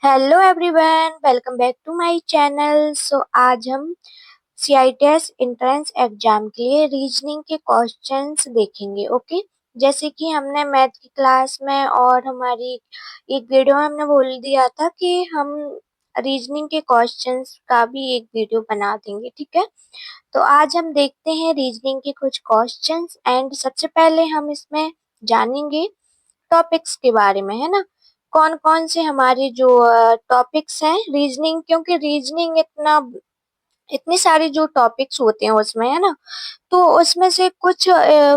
Hello everyone, welcome back to my channel. So आज हम CITS entrance exam के लिए रीजनिंग के क्वेश्चंस देखेंगे। ओके, जैसे कि हमने मैथ की क्लास में और हमारी एक वीडियो में हमने बोल दिया था कि हम रीजनिंग के क्वेश्चंस का भी एक वीडियो बना देंगे, ठीक है। तो आज हम देखते हैं रीजनिंग के कुछ क्वेश्चंस एंड सबसे पहले हम इसमें जानेंगे टॉपिक्स के बारे में, है ना। कौन कौन से हमारे जो टॉपिक्स हैं रीजनिंग, क्योंकि रीजनिंग इतने सारे जो टॉपिक्स होते हैं उसमें, है ना। तो उसमें से कुछ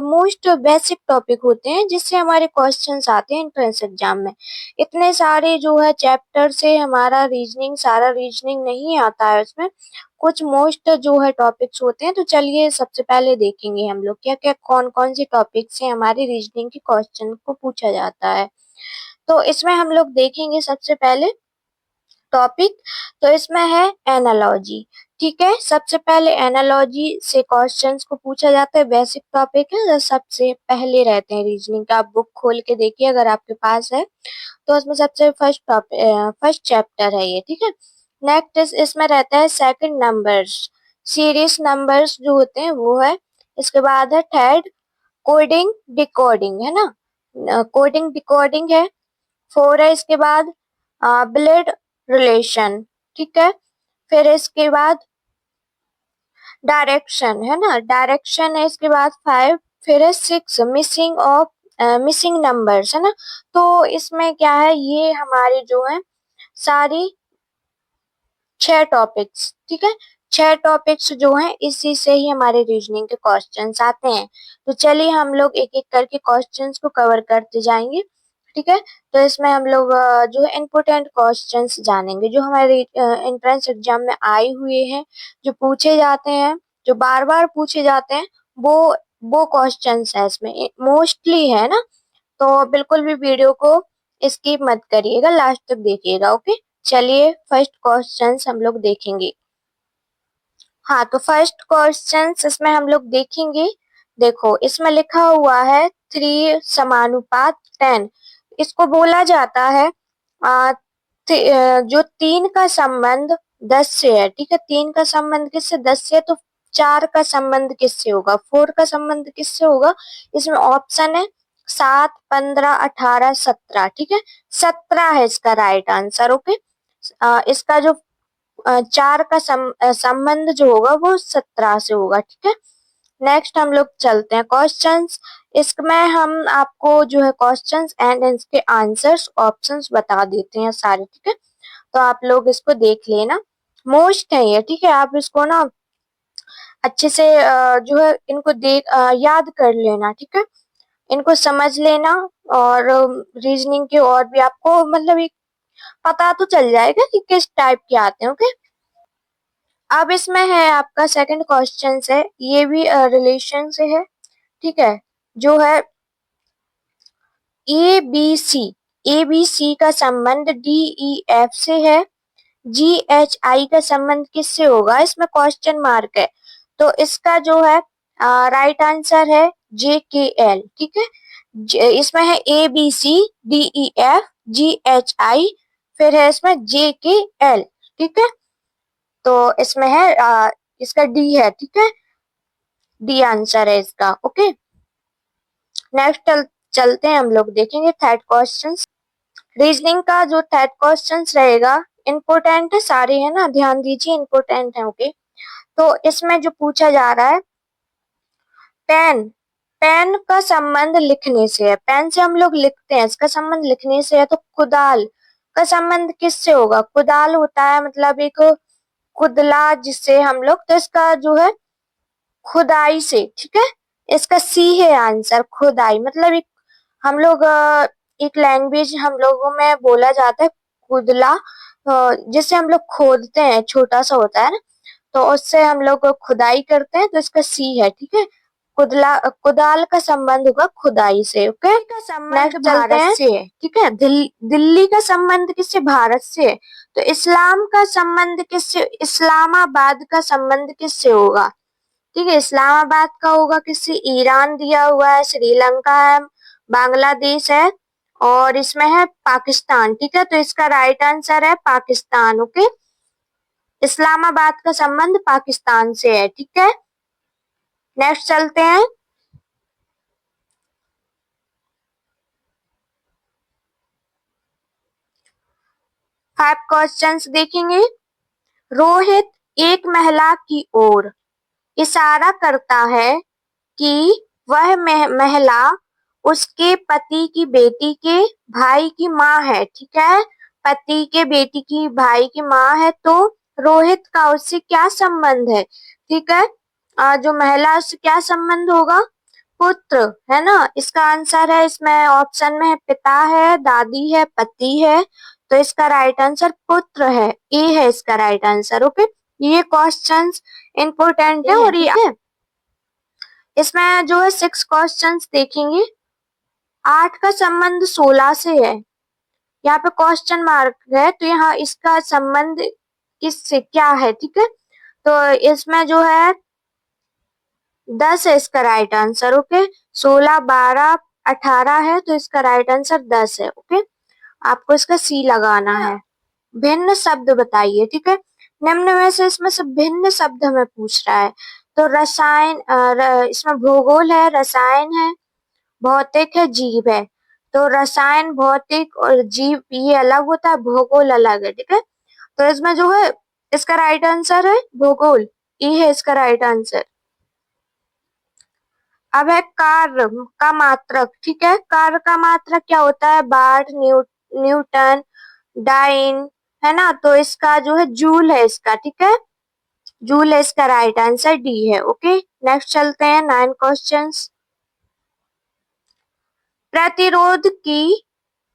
मोस्ट बेसिक टॉपिक होते हैं जिससे हमारे क्वेश्चंस आते हैं एंट्रेंस एग्जाम में। इतने सारे जो है चैप्टर से हमारा रीजनिंग, सारा रीजनिंग नहीं आता है उसमें। कुछ मोस्ट जो है टॉपिक्स होते हैं। तो चलिए सबसे पहले देखेंगे हम लोग क्या क्या कौन कौन से टॉपिक से हमारे रीजनिंग के क्वेश्चन को पूछा जाता है। तो इसमें हम लोग देखेंगे सबसे पहले टॉपिक, तो इसमें है एनालॉजी। ठीक है, सबसे पहले एनालॉजी से क्वेश्चंस को पूछा जाता है। बेसिक टॉपिक है, जो सबसे पहले रहते हैं रीजनिंग का। आप बुक खोल के देखिए अगर आपके पास है तो उसमें सबसे फर्स्ट टॉपिक, फर्स्ट चैप्टर है ये, ठीक है। नेक्स्ट इसमें रहता है सेकंड नंबर्स, सीरीज नंबर्स जो होते हैं वो है। इसके बाद है थर्ड कोडिंग डिकोडिंग, है ना। कोडिंग डिकोडिंग है। फोर है इसके बाद ब्लड रिलेशन, ठीक है। फिर इसके बाद डायरेक्शन, है ना, डायरेक्शन है इसके बाद फाइव। फिर है six missing of missing numbers, है ना। तो इसमें क्या है, ये हमारे जो है सारी 6 टॉपिक्स, ठीक है। 6 टॉपिक्स जो हैं इसी से ही हमारे रीजनिंग के क्वेश्चंस आते हैं। तो चलिए हम लोग एक एक करके क्वेश्चंस को कवर करते जाएंगे, ठीक है। तो इसमें हम लोग जो है इम्पोर्टेंट क्वेश्चंस जानेंगे जो हमारे एंट्रेंस एग्जाम में आए हुए हैं, जो पूछे जाते हैं, जो बार बार पूछे जाते हैं। वो वो क्वेश्चंस है इसमें मोस्टली, है ना। तो बिल्कुल भी वीडियो को स्किप मत करिएगा, लास्ट तक देखिएगा। ओके, चलिए फर्स्ट क्वेश्चंस हम लोग देखेंगे। हाँ, तो फर्स्ट क्वेश्चंस इसमें हम लोग देखेंगे। देखो इसमें लिखा हुआ है 3:10। इसको बोला जाता है जो 3 का संबंध 10 से है, ठीक है। 3 का संबंध किससे, 10 से। तो 4 का संबंध किससे होगा, 4 का संबंध किससे होगा। इसमें ऑप्शन है 7, 15, 18, 17, ठीक है। 17 है इसका राइट आंसर। ओके, इसका जो 4 का संबंध जो होगा वो 17 से होगा, ठीक है। नेक्स्ट हम लोग चलते हैं क्वेश्चंस। इसमें हम आपको जो है क्वेश्चंस एंड इसके आंसर्स ऑप्शंस बता देते हैं सारे, ठीक है। तो आप लोग इसको देख लेना, मोस्ट है ये, ठीक है। आप इसको ना अच्छे से जो है इनको याद कर लेना, ठीक है। इनको समझ लेना और रीजनिंग के और भी आपको मतलब एक पता तो चल जाएगा कि किस टाइप के आते हैं। ओके, अब इसमें है आपका सेकंड क्वेश्चन है, ये भी रिलेशन से है, ठीक है। जो है ए बी सी का संबंध डी ई एफ से है। जी एच आई का संबंध किससे होगा, इसमें क्वेश्चन मार्क है। तो इसका जो है राइट आंसर है जे के एल, ठीक है। इसमें है A B C D E F G H I, फिर है इसमें जे के एल, ठीक है। तो इसमें है इसका डी है, ठीक है। डी आंसर है इसका। ओके, नेक्स्ट चलते हैं, हम लोग देखेंगे थर्ड क्वेश्चन। रीजनिंग का जो थर्ड क्वेश्चन रहेगा इम्पोर्टेंट है, सारे है ना, ध्यान दीजिए इम्पोर्टेंट है। ओके, तो इसमें जो पूछा जा रहा है पेन, पेन का संबंध लिखने से है। पेन से हम लोग लिखते हैं, इसका संबंध लिखने से है। तो कुदाल का संबंध किससे होगा, कुदाल होता है मतलब एक कुदला जिससे हम लोग, तो इसका जो है खुदाई से, ठीक है। इसका सी है आंसर, खुदाई मतलब एक हम लोग एक लैंग्वेज हम लोगों में बोला जाता है कुदला, जिससे हम लोग खोदते हैं, छोटा सा होता है ना, तो उससे हम लोग खुदाई करते हैं। तो इसका सी है, ठीक है। कुदला कुदाल का संबंध होगा खुदाई से। ओके, का संबंध भारत से है, ठीक है। दिल्ली का संबंध किससे, भारत से है। तो इस्लाम का संबंध किससे, इस्लामाबाद का संबंध किससे होगा, ठीक है। इस्लामाबाद का होगा किससे, ईरान दिया हुआ है, श्रीलंका है, बांग्लादेश है और इसमें है पाकिस्तान। ठीक है, तो इसका राइट आंसर है पाकिस्तान। ओके, इस्लामाबाद का संबंध पाकिस्तान से है। ठीक है, नेक्स्ट चलते हैं। फाइव क्वेश्चंस देखेंगे। रोहित एक महिला की ओर इशारा करता है कि वह महिला उसके पति की बेटी के भाई की माँ है। ठीक है, पति के बेटी की भाई की माँ है, तो रोहित का उससे क्या संबंध है? ठीक है, जो महिला उससे क्या संबंध होगा? पुत्र, है ना। इसका आंसर है, इसमें ऑप्शन में है पिता है, दादी है, पति है, तो इसका राइट आंसर पुत्र है। ए है इसका राइट आंसर। ओके, ये क्वेश्चंस इंपोर्टेंट है और ये इसमें जो है 6 क्वेश्चंस देखेंगे। 8 का संबंध 16 से है। यहाँ पे क्वेश्चन मार्क है, तो यहाँ इसका संबंध किससे क्या है? ठीक है, तो इसमें जो है 10 है इसका राइट आंसर। ओके, 16, 12, 18 है, तो इसका राइट आंसर 10 है। ओके, आपको इसका सी लगाना है। भिन्न शब्द बताइए। ठीक है, निम्न में से इसमें से भिन्न शब्द हमें पूछ रहा है। तो रसायन, इसमें भूगोल है, रसायन है, भौतिक है, जीव है। तो रसायन, भौतिक और जीव ये अलग होता है, भूगोल अलग है। ठीक है, तो इसमें जो है इसका राइट आंसर है भूगोल। ये है इसका राइट आंसर। अब है कार्य का मात्रक। ठीक है, कार्य का मात्रक क्या होता है? वाट, न्यूटन, डाइन, है ना। तो इसका जो है जूल है इसका। ठीक है, जूल है इसका राइट आंसर, डी है। ओके, नेक्स्ट चलते हैं। 9 क्वेश्चंस। प्रतिरोध की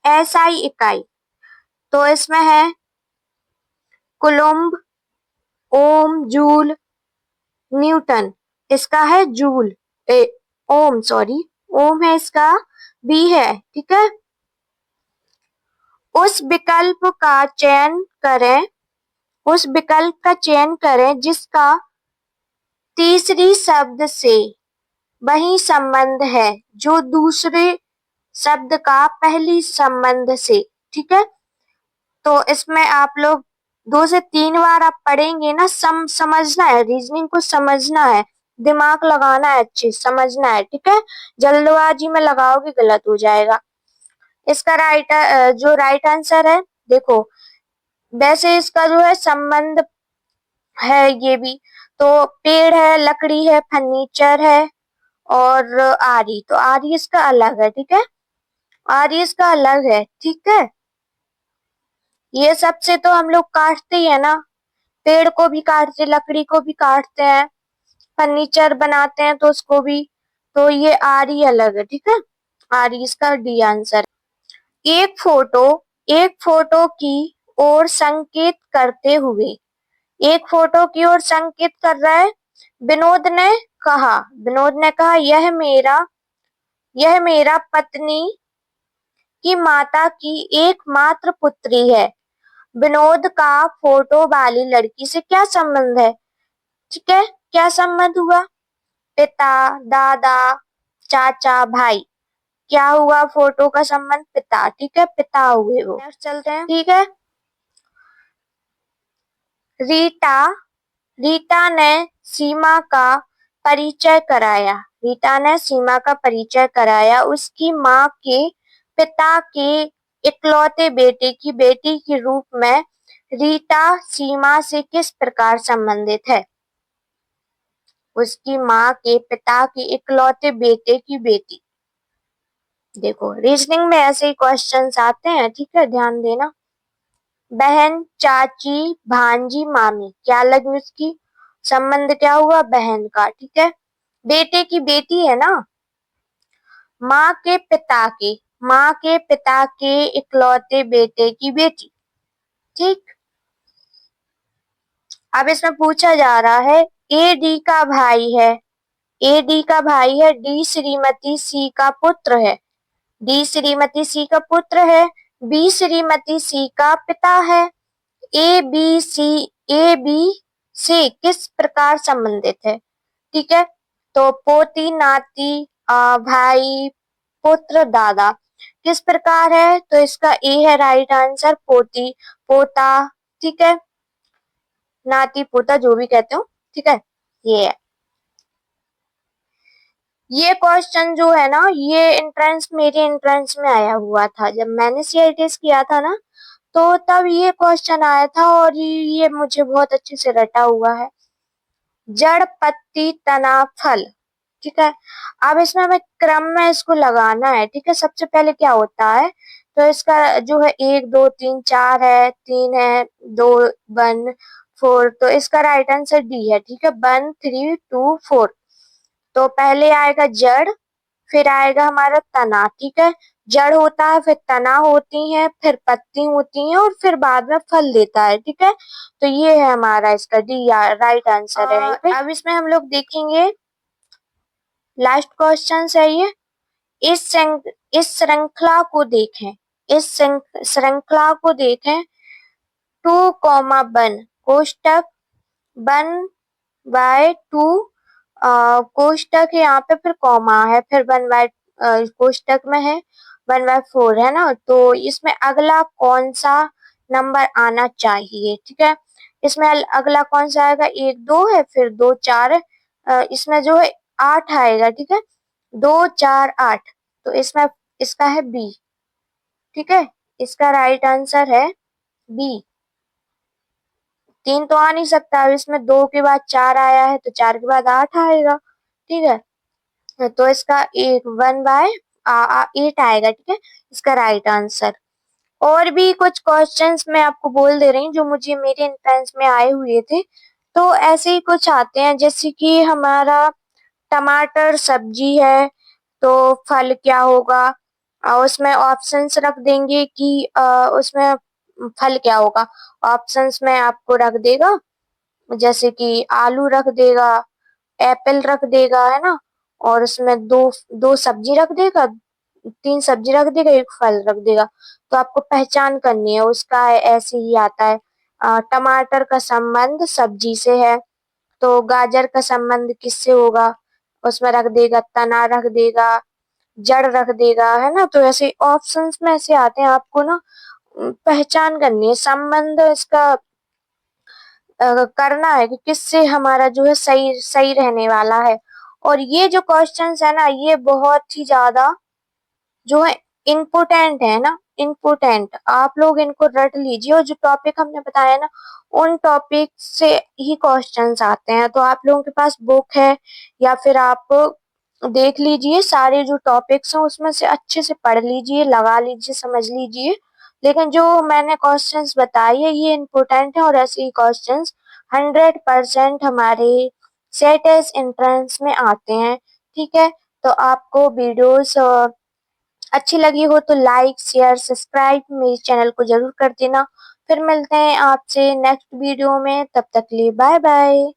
एसआई इकाई, तो इसमें है कुलुम्ब, ओम, जूल, न्यूटन। इसका है जूल, ओम, सॉरी, ओम है इसका, बी है। ठीक है, उस विकल्प का चयन करें, उस विकल्प का चयन करें जिसका तीसरी शब्द से वही संबंध है जो दूसरे शब्द का पहली संबंध से। ठीक है, तो इसमें आप लोग 2 से 3 बार आप पढ़ेंगे ना, समझना है, रीजनिंग को समझना है, दिमाग लगाना है, अच्छे समझना है। ठीक है, जल्दबाजी में लगाओगे गलत हो जाएगा। इसका जो राइट आंसर है, देखो वैसे इसका जो है संबंध है ये भी, तो पेड़ है, लकड़ी है, फर्नीचर है और आरी, तो आरी इसका अलग है। ठीक है, आरी इसका अलग है। ठीक है, ये सबसे तो हम लोग काटते ही है ना, पेड़ को भी काटते, लकड़ी को भी काटते हैं, फर्नीचर बनाते हैं तो उसको भी, तो ये आरी अलग है। ठीक है, आरी इसका डी आंसर। एक फोटो की ओर संकेत करते हुए, एक फोटो की ओर संकेत कर रहा है। विनोद ने कहा यह मेरा पत्नी की माता की एकमात्र पुत्री है। विनोद का फोटो वाली लड़की से क्या संबंध है? ठीक है, क्या संबंध हुआ? पिता, दादा, चाचा, भाई। क्या हुआ? फोटो का संबंध पिता। ठीक है, पिता हुए वो। नेक्स्ट चलते हैं। ठीक है, रीटा रीटा ने सीमा का परिचय कराया। रीटा ने सीमा का परिचय कराया। उसकी माँ के पिता के इकलौते बेटे की बेटी के रूप में रीटा सीमा से किस प्रकार संबंधित है? उसकी माँ के पिता के इकलौते बेटे की बेटी। देखो रीजनिंग में ऐसे ही क्वेश्चंस आते हैं। ठीक है, ध्यान देना। बहन, चाची, भांजी, मामी, क्या लगी उसकी? संबंध क्या हुआ? बहन का। ठीक है, बेटे की बेटी है ना, माँ के पिता के इकलौते बेटे की बेटी। ठीक, अब इसमें पूछा जा रहा है ए डी का भाई है, ए डी का भाई है, डी श्रीमती सी का पुत्र है, डी श्रीमती सी का पुत्र है, बी श्रीमती सी का पिता है। ए बी से किस प्रकार संबंधित है? ठीक है, तो पोती, नाती, भाई, पुत्र दादा किस प्रकार है, तो इसका ए है राइट आंसर, पोती पोता, ठीक है, नाती पोता जो भी कहते हो, ठीक है, ये है। ये क्वेश्चन जो है ना, ये एंट्रेंस मेरे एंट्रेंस में आया हुआ था जब मैंने सीआईटीएस किया था ना, तो तब ये क्वेश्चन आया था और ये मुझे बहुत अच्छे से रटा हुआ है। जड़ पत्ती तना फल, ठीक है। अब इसमें हमें क्रम में इसको लगाना है, ठीक है। सबसे पहले क्या होता है, तो इसका जो है 1 2 3 4 है, 3 है, 2 1 4, तो इसका राइट आंसर डी है, ठीक है, 1 3 2 4। तो पहले आएगा जड़, फिर आएगा हमारा तना, ठीक है। जड़ होता है, फिर तना होती है, फिर पत्ती होती है और फिर बाद में फल देता है, ठीक है। तो ये है हमारा इसका डी राइट आंसर है। अब इसमें हम लोग देखेंगे लास्ट क्वेश्चन है ये। इस श्रृंखला को देखें, इस श्रृंखला को देखें, 2 1 कोष्टक 1/2 कोष्टक है यहाँ पे, फिर कॉमा है, फिर 1 कोष्टक में है 1/4 है ना, तो इसमें अगला कौन सा नंबर आना चाहिए, ठीक है। इसमें अगला कौन सा आएगा, 1 2 है, फिर 2 4 है, इसमें जो है 8 आएगा, ठीक है, 2 4 8, तो इसमें इसका है बी, ठीक है, इसका राइट आंसर है बी। 3 तो आ नहीं सकता, अब इसमें 2 के बाद 4 आया है, तो 4 के बाद 8 आएगा, ठीक है, तो इसका 1/8 आएगा, ठीक है, इसका राइट आंसर। और भी कुछ क्वेश्चंस मैं आपको बोल दे रही हूँ जो मुझे मेरे एंट्रेंस में आए हुए थे, तो ऐसे ही कुछ आते हैं, जैसे कि हमारा टमाटर सब्जी है, तो फल क्या होगा, उसमें ऑप्शंस रख देंगे कि उसमें फल क्या होगा। ऑप्शंस में आपको रख देगा, जैसे कि आलू रख देगा, एप्पल रख देगा, है ना, और उसमें दो दो सब्जी रख देगा, 3 सब्जी रख देगा, एक फल रख देगा। तो आपको पहचान करनी है उसका, ऐसे ही आता है। टमाटर का संबंध सब्जी से है, तो गाजर का संबंध किससे होगा, उसमें रख देगा तना रख देगा, जड़ रख देगा, है ना। तो ऐसे ऑप्शंस में ऐसे आते हैं, आपको ना पहचान करनी है, संबंध इसका करना है कि किससे हमारा जो है सही सही रहने वाला है। और ये जो क्वेश्चंस है ना, ये बहुत ही ज्यादा जो है इम्पोर्टेंट है ना, इम्पोर्टेंट, आप लोग इनको रट लीजिए। और जो टॉपिक हमने बताया ना, उन टॉपिक से ही क्वेश्चंस आते हैं। तो आप लोगों के पास बुक है या फिर आप देख लीजिए, सारे जो टॉपिक्स हैं उसमें से अच्छे से पढ़ लीजिए, लगा लीजिए, समझ लीजिए। लेकिन जो मैंने क्वेश्चंस बताए है ये इम्पोर्टेंट है, और ऐसे ही क्वेश्चंस 100% हमारे सेट एस एंट्रेंस में आते हैं, ठीक है। तो आपको वीडियोस अच्छी लगी हो तो लाइक शेयर सब्सक्राइब मेरे चैनल को जरूर कर देना। फिर मिलते हैं आपसे नेक्स्ट वीडियो में, तब तक के लिए बाय बाय।